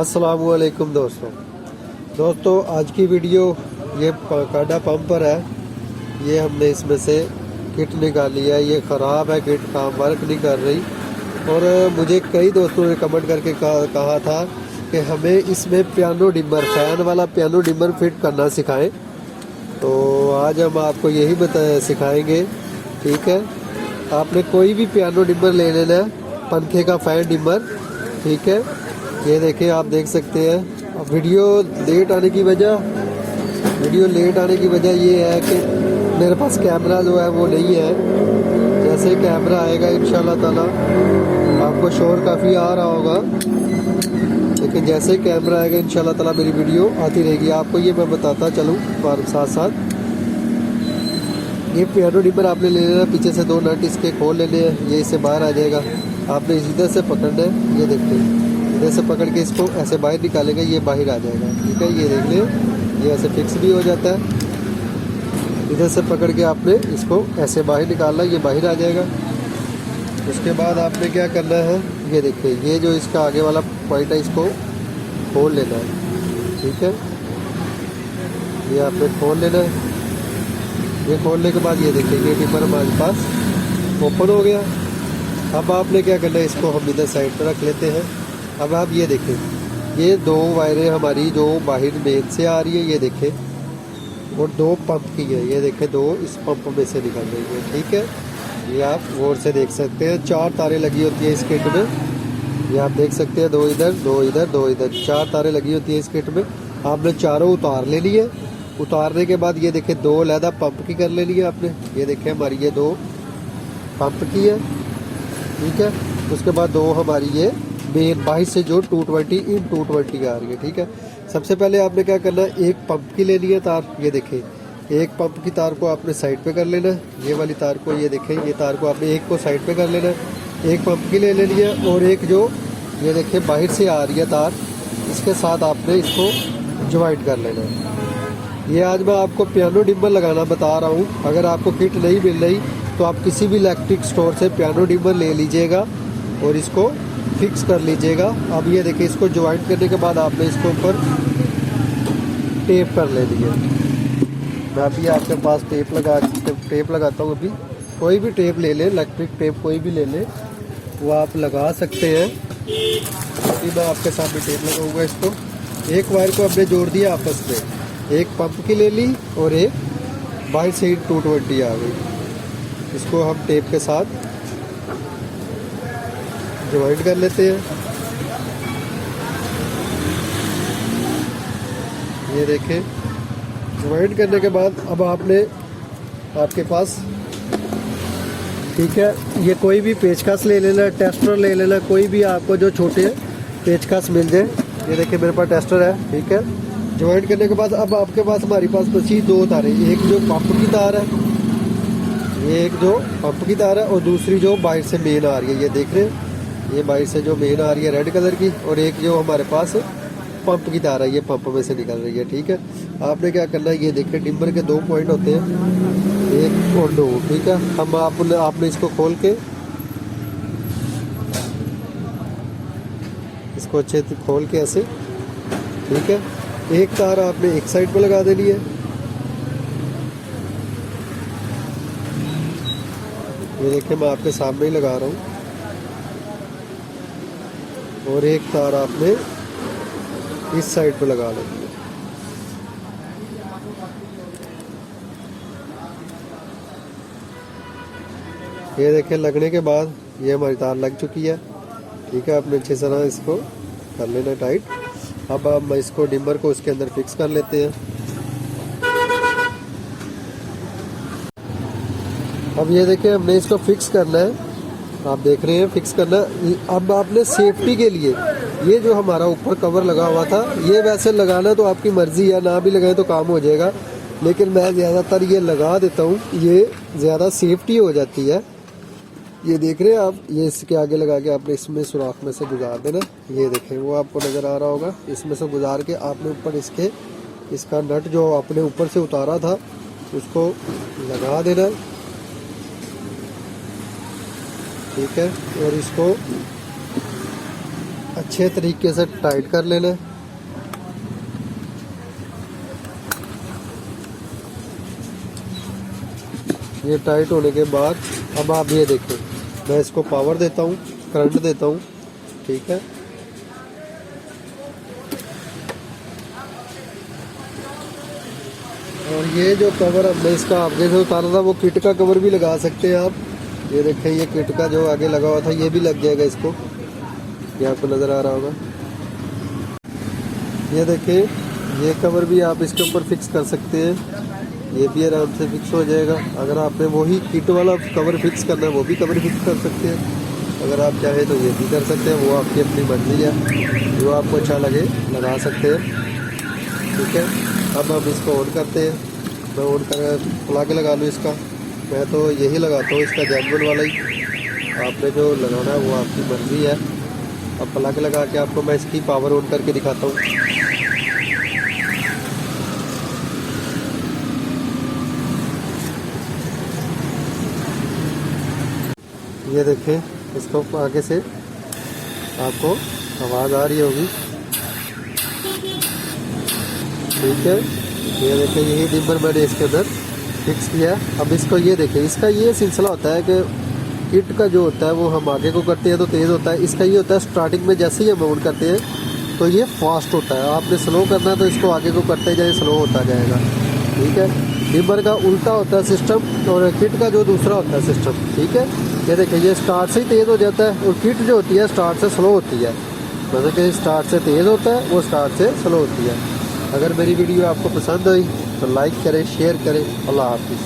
अस्सलामुअलैकुम दोस्तों आज की वीडियो ये काडा पंप पर है। ये हमने इसमें से किट निकाली है। ये ख़राब है किट, काम वर्क नहीं कर रही। और मुझे कई दोस्तों ने कमेंट करके कहा था कि हमें इसमें पियानो डिमर, फ़ैन वाला पियानो डिमर फिट करना सिखाएं। तो आज हम आपको यही सिखाएंगे। ठीक है, आपने कोई भी पियानो डिमर ले लेना है, पंखे का फ़ैन डिमर। ठीक है, ये देखिए, आप देख सकते हैं। अब वीडियो लेट आने की वजह ये है कि मेरे पास कैमरा जो है वो नहीं है। जैसे कैमरा आएगा इंशाल्लाह ताला, आपको शोर काफ़ी आ रहा होगा, लेकिन जैसे कैमरा आएगा इंशाल्लाह ताला मेरी वीडियो आती रहेगी। आपको ये मैं बताता चलूँ और साथ साथ ये पियानो डिमर आपने ले लेना। पीछे से 2 नट इसके खोल लेने हैं, ये इससे बाहर आ जाएगा। आपने इधर से पकड़ना है, ये देखते हैं, इधर से पकड़ के इसको ऐसे बाहर निकालेंगे, ये बाहर आ जाएगा। ठीक है, ये देख लें, ये ऐसे फिक्स भी हो जाता है। इधर से पकड़ के आपने इसको ऐसे बाहर निकालना, ये बाहर आ जाएगा। उसके बाद आपने क्या करना है, ये देखिए, ये जो इसका आगे वाला पॉइंट है इसको खोल लेना है। ठीक है, ये आपने खोल लेना है। ये खोलने के बाद ये देखिए, ये डिमर हमारे पास ओपन हो गया। अब आपने क्या करना है, इसको हम इधर साइड पर रख लेते हैं। अब आप ये देखें, ये 2 वायरें हमारी जो बाहर मेन से आ रही है, ये देखें, और 2 पंप की है। ये देखें, 2 इस पंप में से निकल रही है। ठीक है, ये आप गौर से देख सकते हैं। 4 तारें लगी होती है इस किट में, ये आप देख सकते हैं। 2 इधर, 2 इधर, 2 इधर, 4 तारें लगी होती है इस किट में। आपने चारों उतार लेनी है। उतारने के बाद ये देखें, 2 अलहदा पंप की कर लेनी है आपने। ये देखें, हमारी ये 2 पंप की है। ठीक है, उसके बाद 2 हमारी ये मेन बाहर से जो 220 इन 220 आ रही है। ठीक है, सबसे पहले आपने क्या करना है, एक पंप की लेनी है तार। ये देखें, एक पंप की तार को आपने साइड पे कर लेना है। ये वाली तार को, ये देखें, ये तार को आपने एक को साइड पे कर लेना है। एक पंप की ले लेनी है, और एक जो ये देखें बाहर से आ रही है तार, इसके साथ आपने इसको ज्वाइंट कर लेना है। ये आज मैं आपको पियानो डिमर लगाना बता रहा हूँ। अगर आपको किट नहीं मिल रही तो आप किसी भी इलेक्ट्रिक स्टोर से पियानो डिमर ले लीजिएगा और इसको फिक्स कर लीजिएगा। अब ये देखिए, इसको ज्वाइंट करने के बाद आपने इसको ऊपर टेप कर लेनी है। मैं अभी आपके पास टेप लगाता हूँ। अभी कोई भी टेप ले लें, इलेक्ट्रिक टेप कोई भी ले लें, वो आप लगा सकते हैं। अभी मैं आपके सामने टेप लगाऊंगा। इसको एक वायर को हमने जोड़ दिया आपस में, एक पंप की ले ली और एक बाहर से 220 आ गई। इसको हम टेप के साथ ज्वाइंट कर लेते हैं। ये देखें, ज्वाइंट करने के बाद अब आपके पास, ठीक है, ये कोई भी पेचकस ले लेना, टेस्टर ले लेना, कोई भी आपको जो छोटे पेचकस मिल जाए। ये देखिए, मेरे पास टेस्टर है। ठीक है, ज्वाइंट करने के बाद अब आपके पास, हमारे पास बची 2 तारें। एक जो पंप की तार है, ये एक जो पंप की तार है, और दूसरी जो बाहर से मेन आ रही है। ये देख रहे हैं, ये बाहर से जो मेन आ रही है रेड कलर की, और एक जो हमारे पास पंप की तार है, ये पंप में से निकल रही है। ठीक है, आपने क्या करना है, ये देखिए, डिमर के 2 पॉइंट होते हैं, 1 और 2। ठीक है, हम आपने इसको खोल के, इसको अच्छे से खोल के ऐसे, ठीक है, एक तार आपने एक साइड पे लगा देनी है। ये देखिए, मैं आपके सामने ही लगा रहा हूँ। और एक तार आपने इस साइड पे लगा लेनी है। ये देखिए, लगने के बाद ये हमारी तार लग चुकी है। ठीक है, आपने अच्छे तरह इसको कर लेना टाइट। अब हम इसको डिमर को उसके अंदर फिक्स कर लेते हैं। अब ये देखिए, हमने इसको फिक्स करना है। आप देख रहे हैं, फिक्स करना। अब आपने सेफ्टी के लिए, ये जो हमारा ऊपर कवर लगा हुआ था, ये वैसे लगाना तो आपकी मर्जी है, ना भी लगाए तो काम हो जाएगा, लेकिन मैं ज़्यादातर ये लगा देता हूँ, ये ज़्यादा सेफ्टी हो जाती है। ये देख रहे हैं आप, ये इसके आगे लगा के आपने इसमें सुराख में से गुजार देना। ये देखें, वो आपको नज़र आ रहा होगा, इसमें से गुजार के आपने ऊपर इसका नट जो आपने ऊपर से उतारा था उसको लगा देना। ठीक है, और इसको अच्छे तरीके से टाइट कर लेना। ये टाइट होने के बाद अब आप ये देखें, मैं इसको पावर देता हूँ, करंट देता हूँ, ठीक है। और ये जो कवर हमने इसका आगे से उतारा था वो किट का कवर भी लगा सकते हैं आप। ये देखें, ये किट का जो आगे लगा हुआ था ये भी लग जाएगा इसको, ये आपको नज़र आ रहा होगा। ये देखें, ये कवर भी आप इसके ऊपर फिक्स कर सकते हैं, ये भी आराम से फिक्स हो जाएगा। अगर आपने वही किट वाला कवर फिक्स करना है वो भी कवर फिक्स कर सकते हैं, अगर आप चाहें तो ये भी कर सकते हैं, वो आपकी अपनी मर्जी है, जो आपको अच्छा लगे लगा सकते हैं, ठीक है। अब हम इसको ऑन करते हैं। मैं ऑन कर प्लग लगा लूँ इसका, मैं तो यही लगाता हूँ इसका जेनुइन वाला ही, आपने जो लगाना है वो आपकी मर्ज़ी है। अब प्लग लगा के आपको मैं इसकी पावर ऑन करके दिखाता हूँ। ये देखें, इसको आगे से आपको आवाज़ आ रही होगी, ठीक है। ये देखें, यही डिम्बर मैंने इसके अंदर फिक्स किया। अब इसको ये देखें, इसका ये सिलसिला होता है कि किट का जो होता है वो हम आगे को करते हैं तो तेज़ होता है, इसका ये होता है स्टार्टिंग में जैसे ही हम ऑन करते हैं तो ये फास्ट होता है, आपने स्लो करना है तो इसको आगे को करते जाए, स्लो होता जाएगा, ठीक है। डिम्बर का उल्टा होता है सिस्टम और किट का जो दूसरा होता है सिस्टम, ठीक है। ये देखिए, ये स्टार्ट से ही तेज़ हो जाता है और किट जो होती है स्टार्ट से स्लो होती है, मतलब कि स्टार्ट से तेज़ होता है, वो स्टार्ट से स्लो होती है। अगर मेरी वीडियो आपको पसंद आई तो लाइक करें, शेयर करें। अल्लाह हाफिज़।